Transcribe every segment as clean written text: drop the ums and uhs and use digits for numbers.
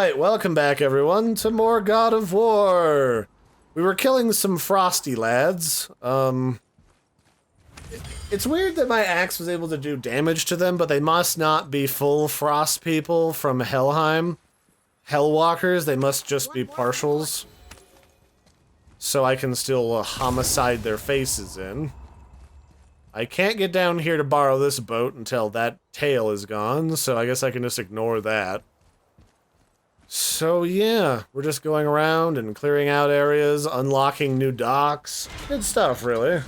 Alright, welcome back everyone to more God of War! We were killing some frosty lads. It's weird that my axe was able to do damage to them, but they must not be full frost people from Helheim. Hellwalkers, they must just be partials. So I can still homicide their faces in. I can't get down here to borrow this boat until that tail is gone, so I guess I can just ignore that. So yeah, we're just going around and clearing out areas, unlocking new docks. Good stuff, really.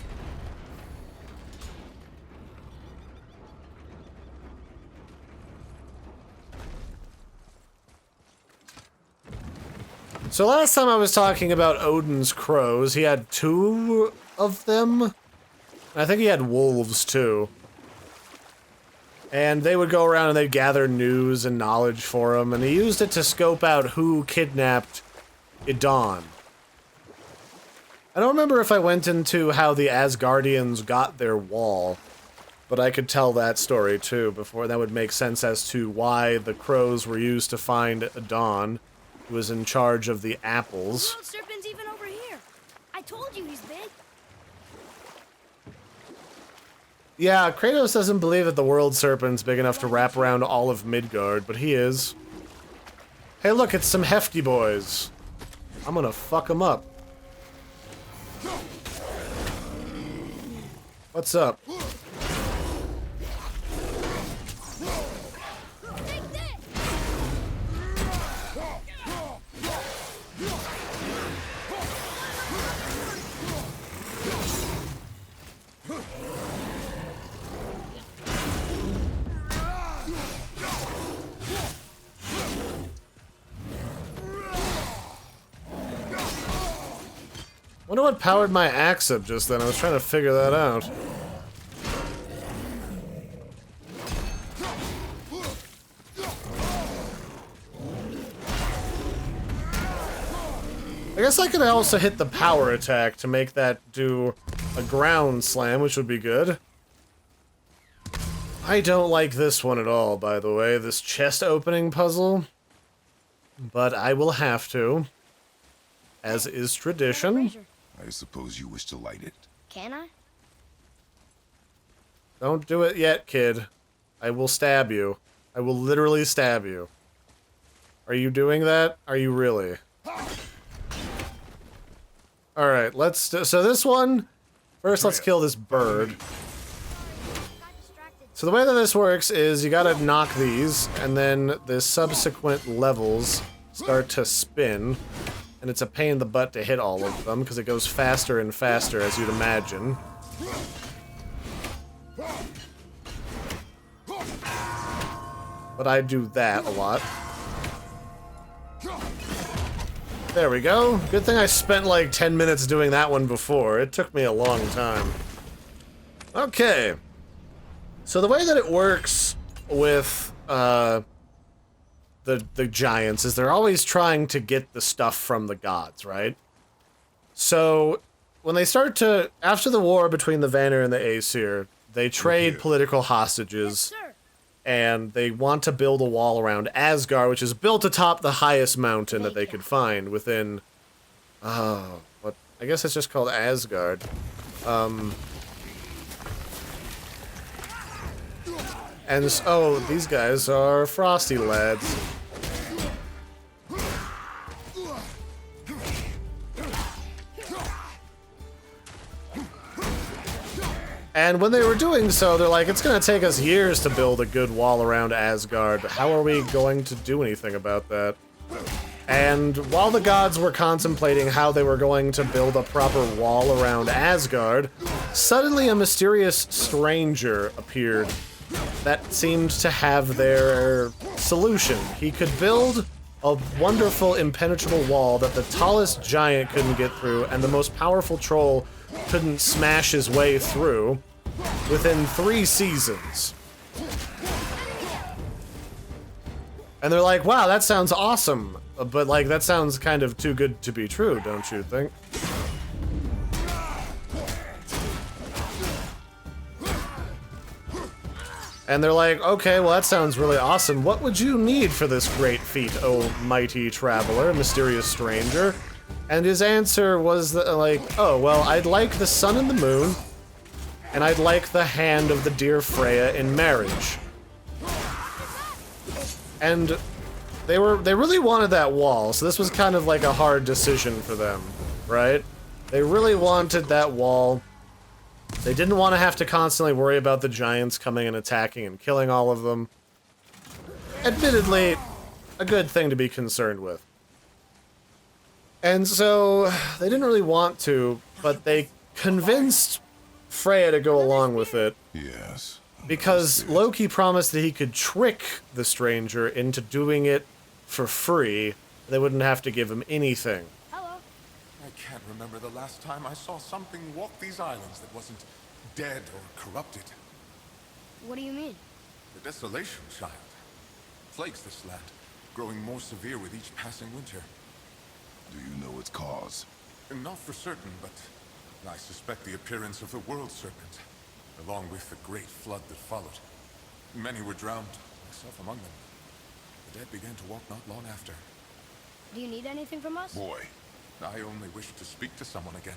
So last time I was talking about Odin's crows, he had 2 of them. I think he had wolves too. And they would go around and they'd gather news and knowledge for him, and he used it to scope out who kidnapped Odin. I don't remember if I went into how the Asgardians got their wall, but I could tell that story too before. That would make sense as to why the crows were used to find Odin, who was in charge of the apples. The world serpent's even over here. I told you he's big. Yeah, Kratos doesn't believe that the world serpent's big enough to wrap around all of Midgard, but he is. Hey look, it's some hefty boys. I'm gonna fuck them up. What's up? I wonder what powered my axe up just then. I was trying to figure that out. I guess I could also hit the power attack to make that do a ground slam, which would be good. I don't like this one at all, by the way, this chest opening puzzle. But I will have to, as is tradition. I suppose you wish to light it. Can I? Don't do it yet, kid. I will stab you. I will literally stab you. Are you doing that? Are you really? Alright, so this one, first let's kill this bird. So the way that this works is you gotta knock these, and then the subsequent levels start to spin. And it's a pain in the butt to hit all of them, because it goes faster and faster, as you'd imagine. But I do that a lot. There we go. Good thing I spent like 10 minutes doing that one before. It took me a long time. Okay. So the way that it works with, the giants is they're always trying to get the stuff from the gods, right? So when they start to, after the war between the Vanir and the Aesir, they trade political hostages, and they want to build a wall around Asgard, which is built atop the highest mountain that they could find within, what, I guess it's just called Asgard. And oh, these guys are frosty lads. And when they were doing so, they're like, it's gonna take us years to build a good wall around Asgard. How are we going to do anything about that? And while the gods were contemplating how they were going to build a proper wall around Asgard, suddenly a mysterious stranger appeared that seemed to have their solution. He could build a wonderful, impenetrable wall that the tallest giant couldn't get through, and the most powerful troll couldn't smash his way through within 3 seasons. And they're like, wow, that sounds awesome. But, like, that sounds kind of too good to be true, don't you think? And they're like, okay, well that sounds really awesome. What would you need for this great feat, oh mighty traveler, mysterious stranger? And his answer was like, oh, well, I'd like the sun and the moon, and I'd like the hand of the dear Freya in marriage. And they really wanted that wall, so this was kind of like a hard decision for them, right? They really wanted that wall. They didn't want to have to constantly worry about the giants coming and attacking and killing all of them. Admittedly, a good thing to be concerned with. And so, they didn't really want to, but they convinced Freya to go along with it. Yes. Because Loki promised that he could trick the stranger into doing it for free. They wouldn't have to give him anything. Hello. I can't remember the last time I saw something walk these islands that wasn't dead or corrupted. What do you mean? The desolation, child. Plagues this land, growing more severe with each passing winter. Do you know its cause? Not for certain, but I suspect the appearance of the World Serpent, along with the great flood that followed. Many were drowned, myself among them. The dead began to walk not long after. Do you need anything from us? Boy, I only wish to speak to someone again.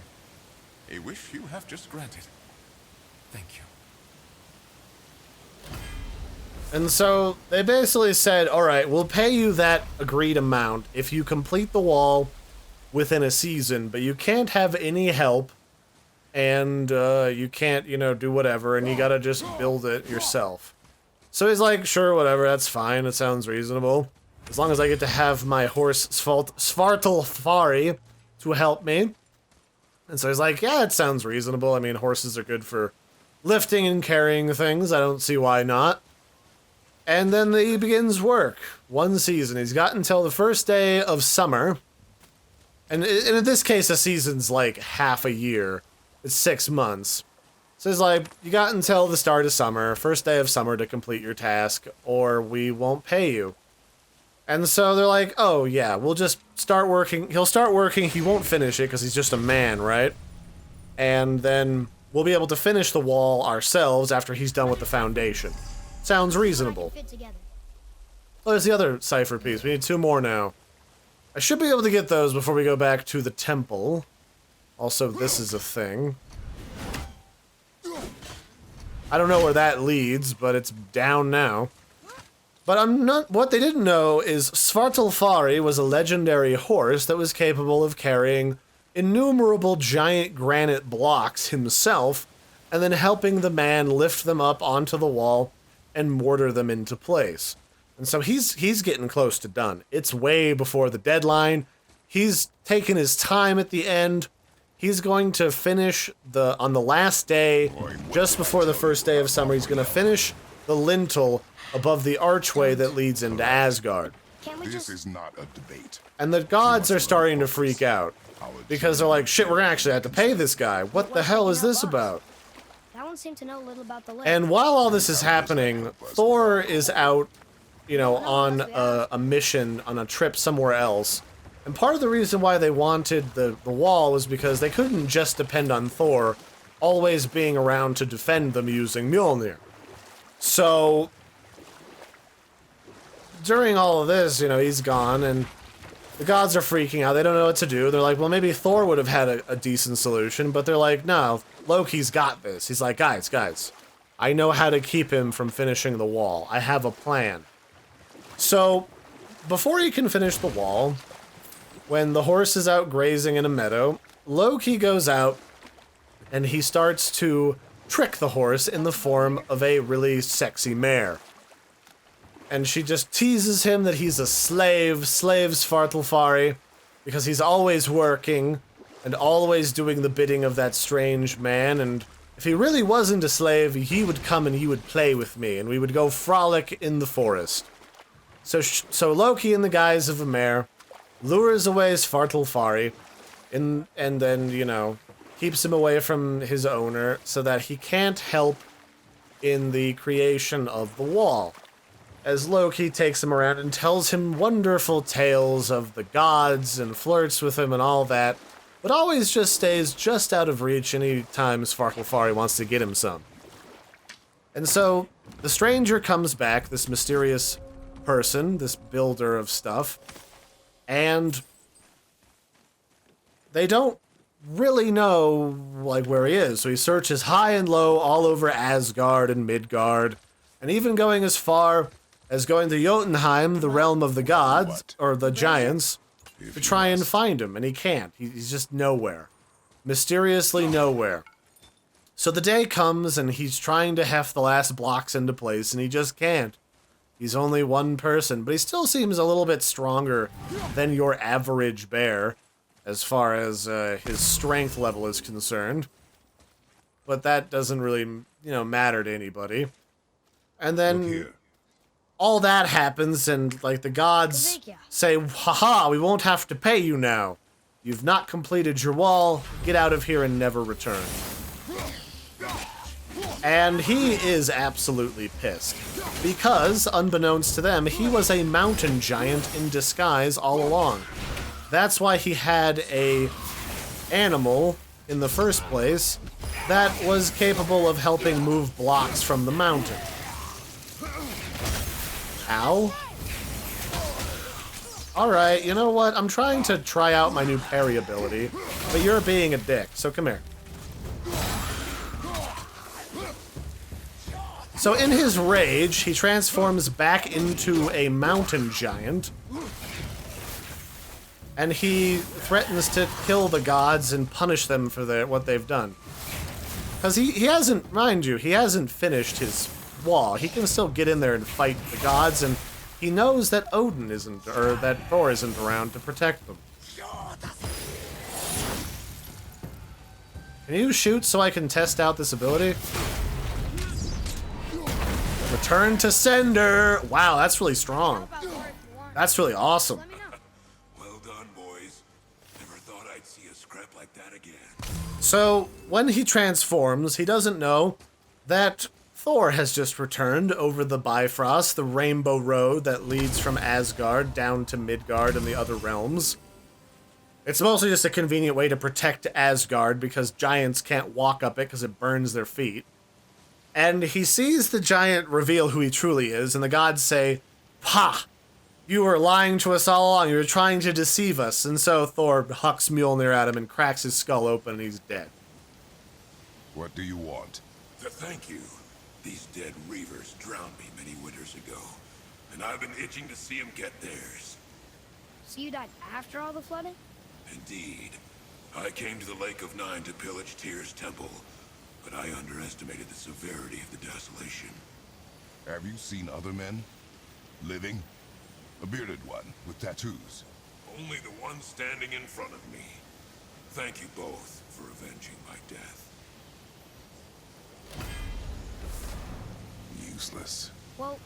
A wish you have just granted. Thank you. And so, they basically said, alright, we'll pay you that agreed amount if you complete the wall within a season, but you can't have any help, and you can't, you know, do whatever, and you gotta just build it yourself. So he's like, sure, whatever, that's fine, it sounds reasonable. As long as I get to have my horse Svartalfari to help me. And so he's like, yeah, it sounds reasonable. I mean, horses are good for lifting and carrying things. I don't see why not. And then he begins work. One season. He's got until the first day of summer. And in this case, a season's like half a year. It's 6 months. So he's like, you got until the start of summer, first day of summer to complete your task, or we won't pay you. And so they're like, oh yeah, we'll just start working. He'll start working, he won't finish it because he's just a man, right? And then we'll be able to finish the wall ourselves after he's done with the foundation. Sounds reasonable. Fit together. Oh, there's the other cipher piece. We need 2 more now. I should be able to get those before we go back to the temple. Also, this is a thing. I don't know where that leads, but it's down now. But what they didn't know is Svartalfari was a legendary horse that was capable of carrying innumerable giant granite blocks himself, and then helping the man lift them up onto the wall and mortar them into place. And so he's getting close to done. It's way before the deadline. He's taking his time at the end. He's going to finish on the last day, just before the first day of summer, he's going to finish the lintel above the archway that leads into Asgard. Can't we This just... is not a debate. And the gods are starting to freak out. Because they're like, shit, we're going to actually have to pay this guy. What the hell is this about? That one seemed to know little about the lake. And while all this is happening, Thor is out, you know, on a mission, on a trip somewhere else. And part of the reason why they wanted the wall was because they couldn't just depend on Thor always being around to defend them using Mjolnir. So, during all of this, you know, he's gone, and the gods are freaking out. They don't know what to do. They're like, well, maybe Thor would have had a decent solution, but they're like, no, Loki's got this. He's like, guys, I know how to keep him from finishing the wall. I have a plan. So, before he can finish the wall, when the horse is out grazing in a meadow, Loki goes out and he starts to trick the horse in the form of a really sexy mare. And she just teases him that he's a slave Svartalfari, because he's always working and always doing the bidding of that strange man, and if he really wasn't a slave, he would come and he would play with me, and we would go frolic in the forest. So Loki, in the guise of a mare, lures away Svartalfari, and then, you know, keeps him away from his owner so that he can't help in the creation of the wall. As Loki takes him around and tells him wonderful tales of the gods and flirts with him and all that, but always just stays just out of reach any time Svartalfari wants to get him some. And so the stranger comes back, this mysterious person, this builder of stuff, and they don't really know like where he is. So he searches high and low all over Asgard and Midgard, and even going as far as going to Jotunheim, the realm of the gods, or the giants, to try and find him, and he can't. He's just nowhere. Mysteriously nowhere. So the day comes, and he's trying to heft the last blocks into place, and he just can't. He's only one person, but he still seems a little bit stronger than your average bear, as far as his strength level is concerned. But that doesn't really, matter to anybody. And then all that happens, and like the gods say, haha, we won't have to pay you now. You've not completed your wall. Get out of here and never return. And he is absolutely pissed. Because, unbeknownst to them, he was a mountain giant in disguise all along. That's why he had a animal in the first place that was capable of helping move blocks from the mountain. Ow. Alright, you know what? I'm trying to try out my new parry ability, but you're being a dick, so come here. So in his rage, he transforms back into a mountain giant, and he threatens to kill the gods and punish them for what they've done. Because he hasn't, mind you, he hasn't finished his wall. He can still get in there and fight the gods, and he knows that Odin isn't, or that Thor isn't around to protect them. Can you shoot so I can test out this ability? Return to sender! Wow, that's really strong. That's really awesome. Well done, boys. Never thought I'd see a scrap like that again. So, when he transforms, he doesn't know that Thor has just returned over the Bifrost, the rainbow road that leads from Asgard down to Midgard and the other realms. It's mostly just a convenient way to protect Asgard because giants can't walk up it because it burns their feet. And he sees the giant reveal who he truly is, and the gods say, "Ha! You were lying to us all along. You were trying to deceive us." And so Thor hucks Mjolnir at him and cracks his skull open, and he's dead. What do you want? To thank you. These dead reavers drowned me many winters ago, and I've been itching to see them get theirs. So you died after all the flooding? Indeed. I came to the Lake of Nine to pillage Tyr's temple, but I underestimated the severity of the desolation. Have you seen other men? Living? A bearded one with tattoos? Only the one standing in front of me. Thank you both for avenging my death. Useless. Well,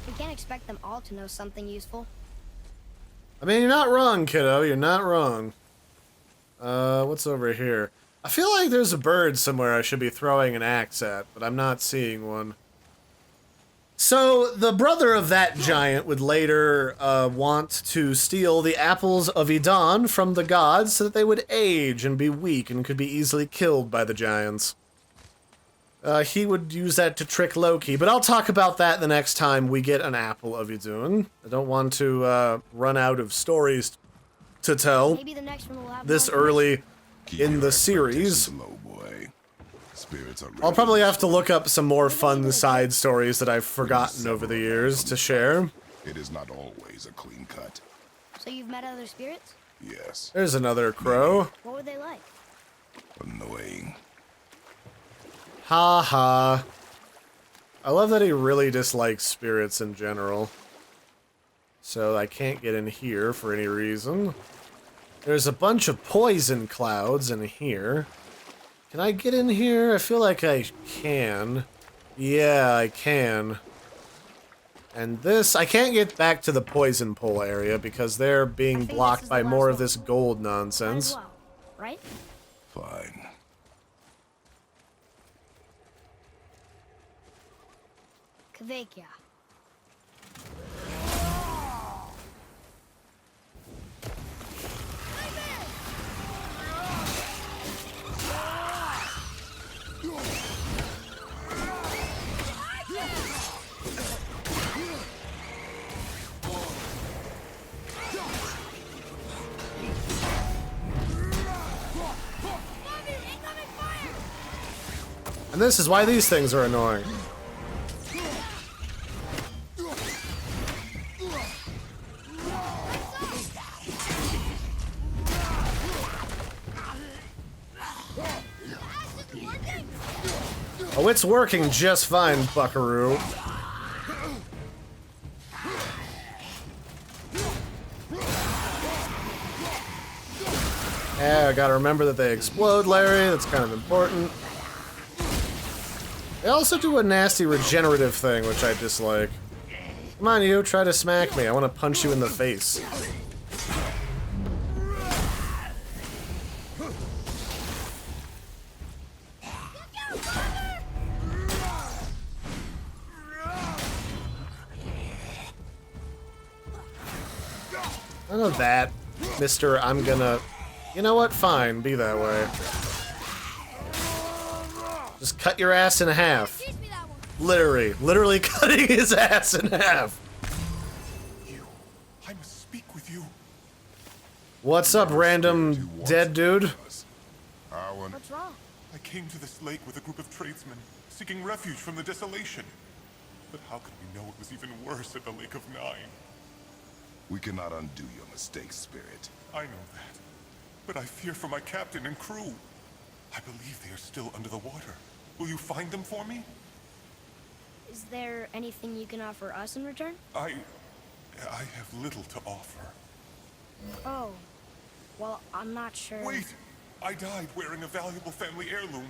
we can't expect them all to know something useful. I mean, you're not wrong, kiddo. You're not wrong. What's over here? I feel like there's a bird somewhere I should be throwing an axe at, but I'm not seeing one. So, the brother of that giant would later want to steal the apples of Odin from the gods so that they would age and be weak and could be easily killed by the giants. He would use that to trick Loki, but I'll talk about that the next time we get an apple of Odin. I don't want to run out of stories to tell Maybe the next one will have this more early Keep in your the series. expectations low, boy. Spirits are ready. I'll probably have to look up some more fun side stories that I've forgotten over the years to share. It is not always a clean cut. So you've met other spirits? Yes. There's another crow. What were they like? Annoying. Ha ha. I love that he really dislikes spirits in general. So I can't get in here for any reason. There's a bunch of poison clouds in here. Can I get in here? I feel like I can. Yeah, I can. And this, I can't get back to the poison pole area because they're being blocked by more of this gold Might as nonsense. well, right? Fine. Kvekia. And this is why these things are annoying. Oh, it's working just fine, buckaroo. Yeah, I gotta remember that they explode, Larry. That's kind of important. They also do a nasty regenerative thing, which I dislike. Come on, you, try to smack me. I want to punch you in the face. None of that, Mr. I'm gonna... You know what? Fine, be that way. Just cut your ass in half. Literally cutting his ass in half. I must speak with you. What's up, random dead dude? What's wrong? I came to this lake with a group of tradesmen, seeking refuge from the desolation. But how could we know it was even worse at the Lake of Nine? We cannot undo your mistakes, Spirit. I know that. But I fear for my captain and crew. I believe they are still under the water. Will you find them for me? Is there anything you can offer us in return? I have little to offer. Oh. Well, I'm not sure. Wait! I died wearing a valuable family heirloom.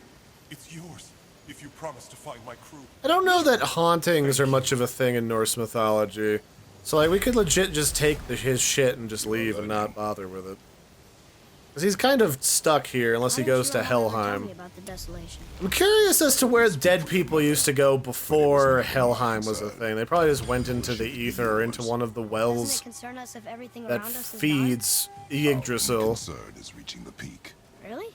It's yours, if you promise to find my crew. I don't know that hauntings are much of a thing in Norse mythology. So, like, we could legit just take his shit and just leave and not bother with it. Because he's kind of stuck here unless he goes to Helheim. I'm curious as to where dead people used to go before Helheim was a thing. They probably just went into the ether or into one of the wells that feeds Yggdrasil. Concern is reaching the peak. Really?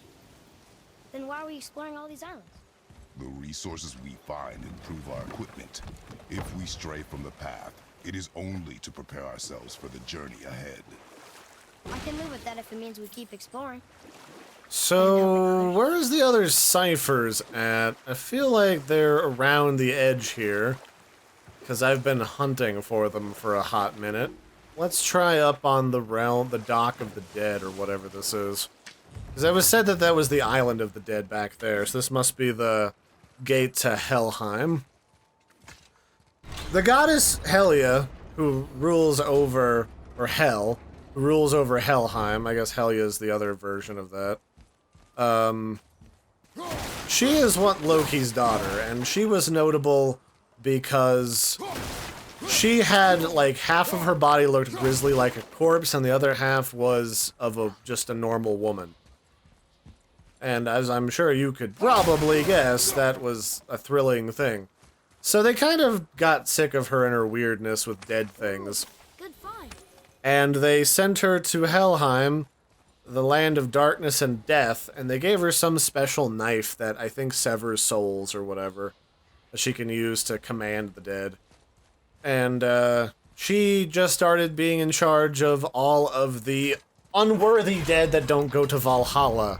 Then why are we exploring all these islands? The resources we find improve our equipment. If we stray from the path, it is only to prepare ourselves for the journey ahead. I can live with that if it means we keep exploring. So, where's the other ciphers at? I feel like they're around the edge here, because I've been hunting for them for a hot minute. Let's try up on the dock of the dead, or whatever this is. Because it was said that that was the island of the dead back there, so this must be the gate to Helheim. The goddess Helia, who rules over, or Hel, who rules over Helheim, I guess Helia is the other version of that. She is Loki's daughter, and she was notable because she had, like, half of her body looked grisly like a corpse, and the other half was of just a normal woman. And as I'm sure you could probably guess, that was a thrilling thing. So they kind of got sick of her and her weirdness with dead things. Good find. And they sent her to Helheim, the land of darkness and death, and they gave her some special knife that I think severs souls or whatever, that she can use to command the dead. And she just started being in charge of all of the unworthy dead that don't go to Valhalla.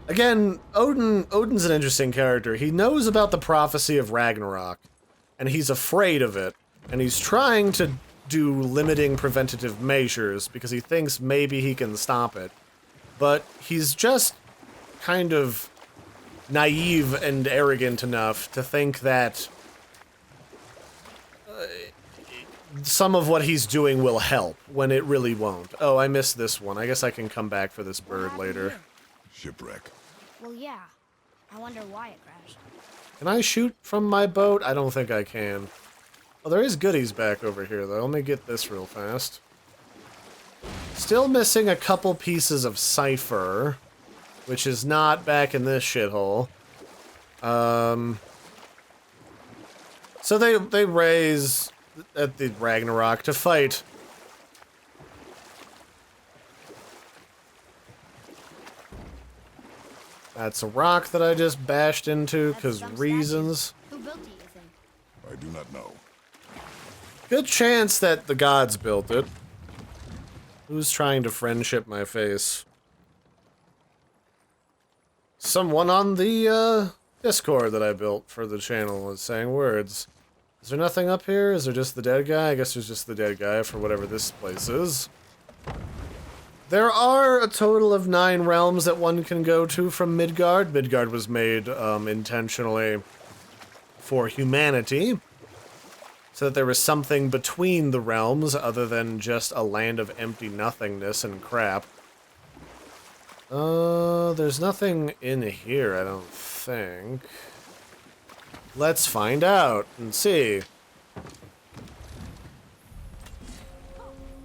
Again, Odin's an interesting character. He knows about the prophecy of Ragnarok, and he's afraid of it, and he's trying to do limiting preventative measures because he thinks maybe he can stop it. But he's just kind of naive and arrogant enough to think that some of what he's doing will help, when it really won't. Oh, I missed this one. I guess I can come back for this bird later. Shipwreck. Well, yeah. I wonder why it crashed. Can I shoot from my boat? I don't think I can. Oh, there is goodies back over here, though. Let me get this real fast. Still missing a couple pieces of cipher, which is not back in this shithole. So they raise at the Ragnarok to fight. That's a rock that I just bashed into, because reasons. Who built it, you think? I do not know. Good chance that the gods built it. Who's trying to friendship my face? Someone on the Discord that I built for the channel was saying words. Is there nothing up here? Is there just the dead guy? I guess there's just the dead guy for whatever this place is. There are a total of 9 realms that one can go to from Midgard. Midgard was made intentionally for humanity, so that there was something between the realms other than just a land of empty nothingness and crap. There's nothing in here, I don't think. Let's find out and see.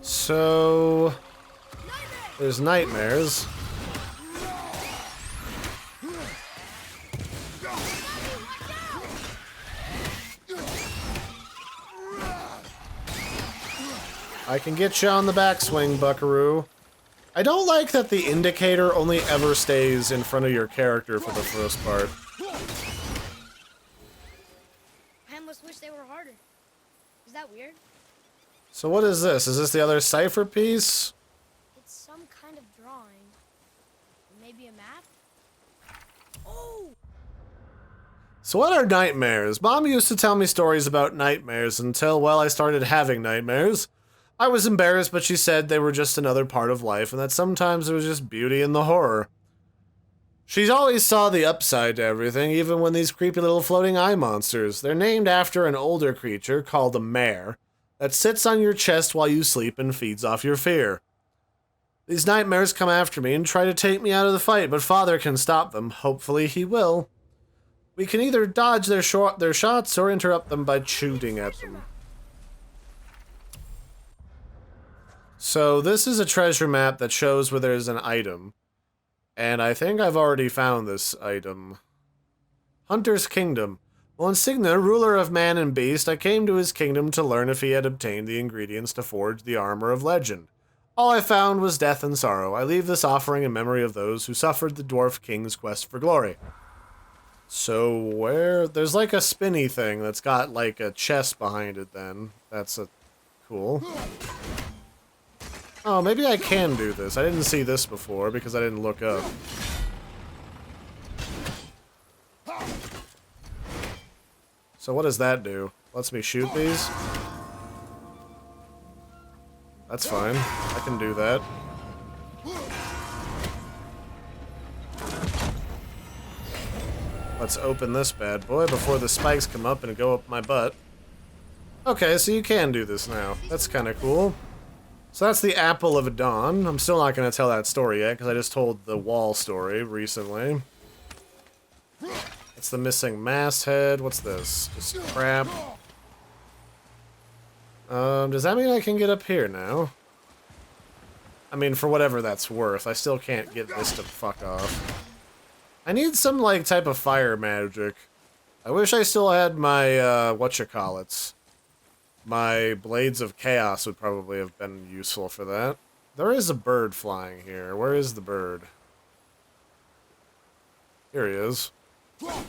So, there's nightmares. I can get you on the backswing, buckaroo. I don't like that the indicator only ever stays in front of your character for the first part. I almost wish they were harder. Is that weird? So what is this? Is this the other cipher piece? It's some kind of drawing. Maybe a map? Oh! So what are nightmares? Mom used to tell me stories about nightmares until, well, I started having nightmares. I was embarrassed, but she said they were just another part of life and that sometimes there was just beauty in the horror. She always saw the upside to everything, even when these creepy little floating eye monsters. They're named after an older creature called a mare that sits on your chest while you sleep and feeds off your fear. These nightmares come after me and try to take me out of the fight, but Father can stop them. Hopefully he will. We can either dodge their shots or interrupt them by shooting at them. So this is a treasure map that shows where there's an item. And I think I've already found this item. Hunter's Kingdom. Well, Insignia, ruler of man and beast, I came to his kingdom to learn if he had obtained the ingredients to forge the armor of legend. All I found was death and sorrow. I leave this offering in memory of those who suffered the dwarf king's quest for glory. So where... There's like a spinny thing that's got like a chest behind it then. That's cool. Oh, maybe I can do this. I didn't see this before because I didn't look up. So what does that do? Lets me shoot these? That's fine. I can do that. Let's open this bad boy before the spikes come up and go up my butt. Okay, so you can do this now. That's kind of cool. So that's the Apple of Dawn. I'm still not going to tell that story yet, because I just told the wall story recently. It's the missing masthead. What's this? Just crap. Does that mean I can get up here now? I mean, for whatever that's worth, I still can't get this to fuck off. I need some, like, type of fire magic. I wish I still had my, whatchamacallits. My Blades of Chaos would probably have been useful for that. There is a bird flying here. Where is the bird? Here he is. Can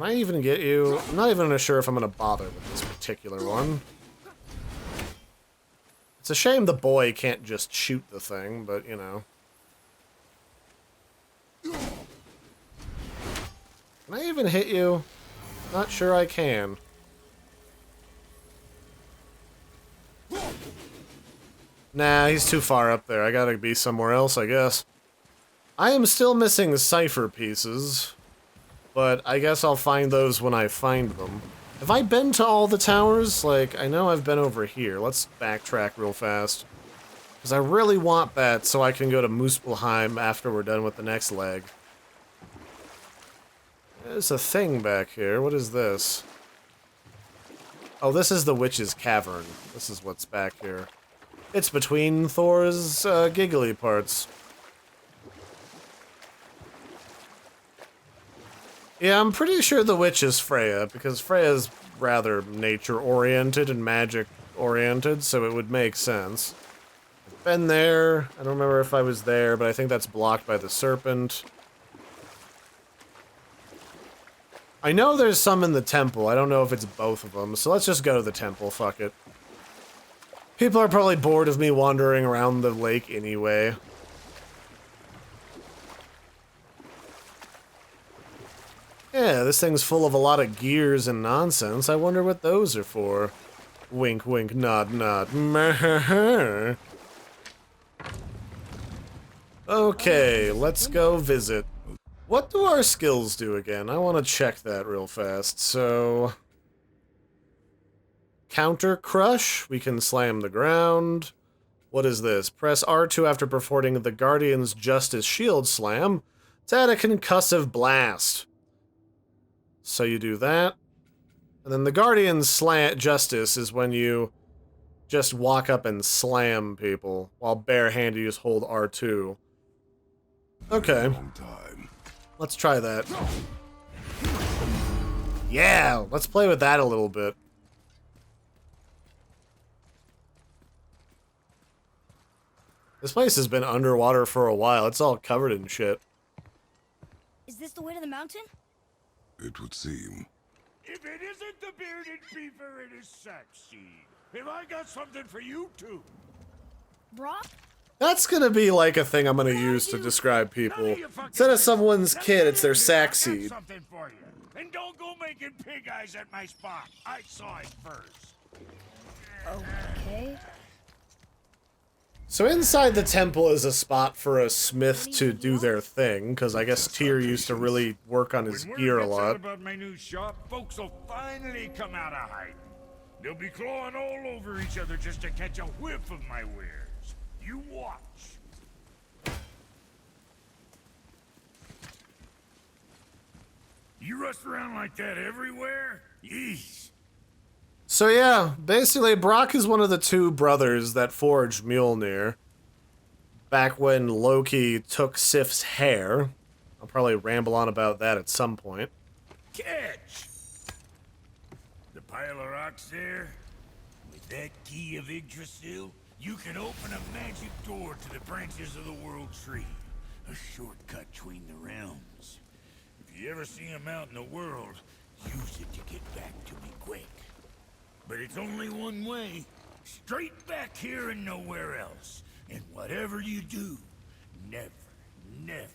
I even get you? I'm not even sure if I'm going to bother with this particular one. It's a shame the boy can't just shoot the thing, but, you know. Can I even hit you? Not sure I can. Nah, he's too far up there. I gotta be somewhere else, I guess. I am still missing the cipher pieces, but I guess I'll find those when I find them. Have I been to all the towers? Like, I know I've been over here. Let's backtrack real fast. Because I really want that so I can go to Muspelheim after we're done with the next leg. There's a thing back here. What is this? Oh, this is the Witch's Cavern. This is what's back here. It's between Thor's giggly parts. Yeah, I'm pretty sure the witch is Freya, because Freya's rather nature-oriented and magic-oriented, so it would make sense. I've been there. I don't remember if I was there, but I think that's blocked by the serpent. I know there's some in the temple. I don't know if it's both of them, so let's just go to the temple. Fuck it. People are probably bored of me wandering around the lake anyway. Yeah, this thing's full of a lot of gears and nonsense. I wonder what those are for. Wink, wink, nod, nod. Okay, let's go visit. What do our skills do again? I want to check that real fast. So, counter crush, we can slam the ground. What is this? Press R2 after performing the Guardian's Justice Shield Slam to add a concussive blast. So you do that. And then the Guardian's Justice is when you just walk up and slam people, while barehanded you just hold R2. Okay. Let's try that. Yeah, let's play with that a little bit. This place has been underwater for a while. It's all covered in shit. Is this the way to the mountain? It would seem. If it isn't the bearded beaver, it is Sackseed. Have I got something for you too? Brock? That's gonna be like a thing I'm gonna use to describe people. Instead of someone's kid, it's their sack seed. Something for you. And don't go making pig eyes at my spot. I saw it first. Okay. So inside the temple is a spot for a smith to do their thing, because I guess Tyr used to really work on his gear a When word gets out lot. about my new shop, folks will finally come out of hiding. They'll be clawing all over each other just to catch a whiff of my wares. You watch. You rush around like that everywhere? Yeesh. So yeah, basically Brock is one of the two brothers that forged Mjolnir. Back when Loki took Sif's hair. I'll probably ramble on about that at some point. Catch! The pile of rocks there? With that key of Yggdrasil, you can open a magic door to the branches of the World Tree. A shortcut between the realms. If you ever see a out in the world, use it to get back to me quick. But it's only one way. Straight back here and nowhere else. And whatever you do, never, never,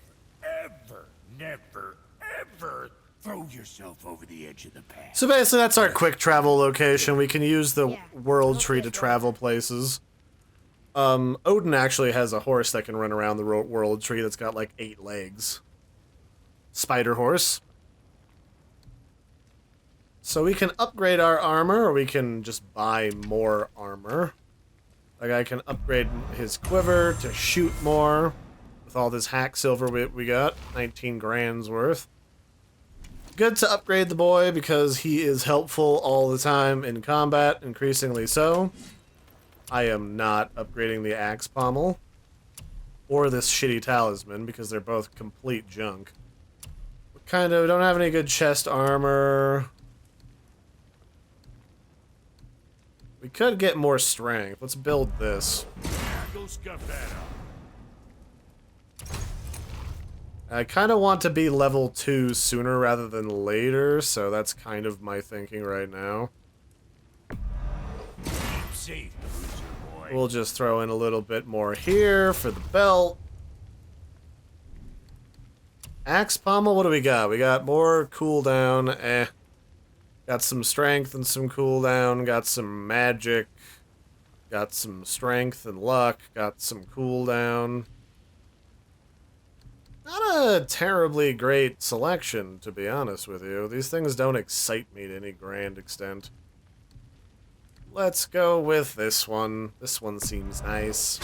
ever, never, ever throw yourself over the edge of the path. So basically that's our quick travel location. We can use the world tree to travel places. Odin actually has a horse that can run around the world tree that's got like 8 legs. Spider horse. So we can upgrade our armor, or we can just buy more armor. Like I can upgrade his quiver to shoot more with all this hack silver we got, 19 grand's worth. Good to upgrade the boy because he is helpful all the time in combat, increasingly so. I am not upgrading the axe pommel or this shitty talisman because they're both complete junk. We kind of don't have any good chest armor. We could get more strength. Let's build this. Go scuff that up. I kind of want to be level 2 sooner rather than later, so that's kind of my thinking right now. Keep safe, bruiser boy. We'll just throw in a little bit more here for the belt. Axe pommel, what do we got? We got more cooldown, Got some strength and some cooldown, got some magic, got some strength and luck, got some cooldown. Not a terribly great selection, to be honest with you. These things don't excite me to any grand extent. Let's go with this one. This one seems nice.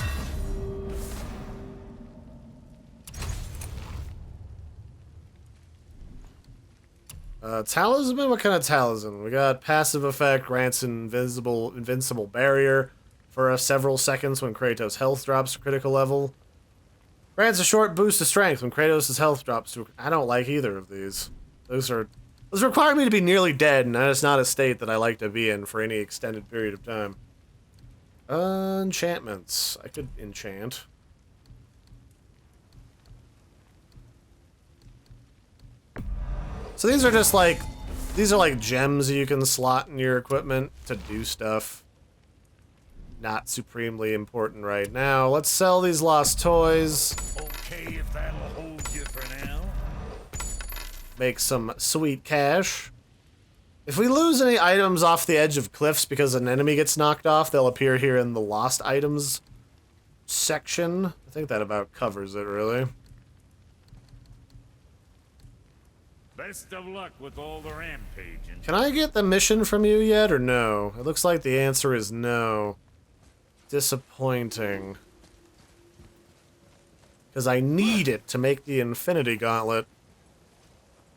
Talisman? What kind of talisman? We got passive effect, grants an invincible barrier for several seconds when Kratos' health drops to critical level. Grants a short boost of strength when Kratos' health drops to... I don't like either of these. Those require me to be nearly dead, and that is not a state that I like to be in for any extended period of time. Enchantments. I could enchant. So these are just like, these are like gems you can slot in your equipment to do stuff. Not supremely important right now. Let's sell these lost toys. Okay, if that'll hold you for now. make some sweet cash. If we lose any items off the edge of cliffs because an enemy gets knocked off, they'll appear here in the lost items section. I think that about covers it, really. Best of luck with all the rampaging. Can I get the mission from you yet, or no? It looks like the answer is no. Disappointing. Because I need it to make the Infinity Gauntlet.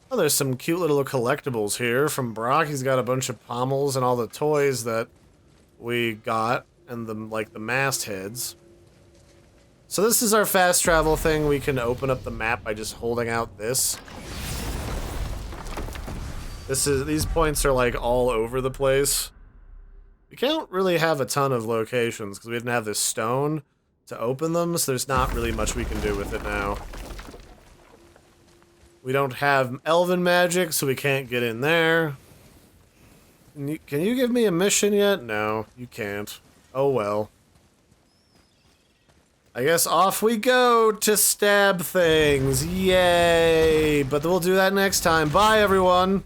Oh, there's some cute little collectibles here from Brock. He's got a bunch of pommels and all the toys that we got, and the mastheads. So this is our fast travel thing. We can open up the map by just holding out this. These points are like all over the place. We can't really have a ton of locations because we didn't have this stone to open them, so there's not really much we can do with it now. We don't have elven magic, so we can't get in there. Can you give me a mission yet? No, you can't. Oh well. I guess off we go to stab things. Yay! But we'll do that next time. Bye, everyone!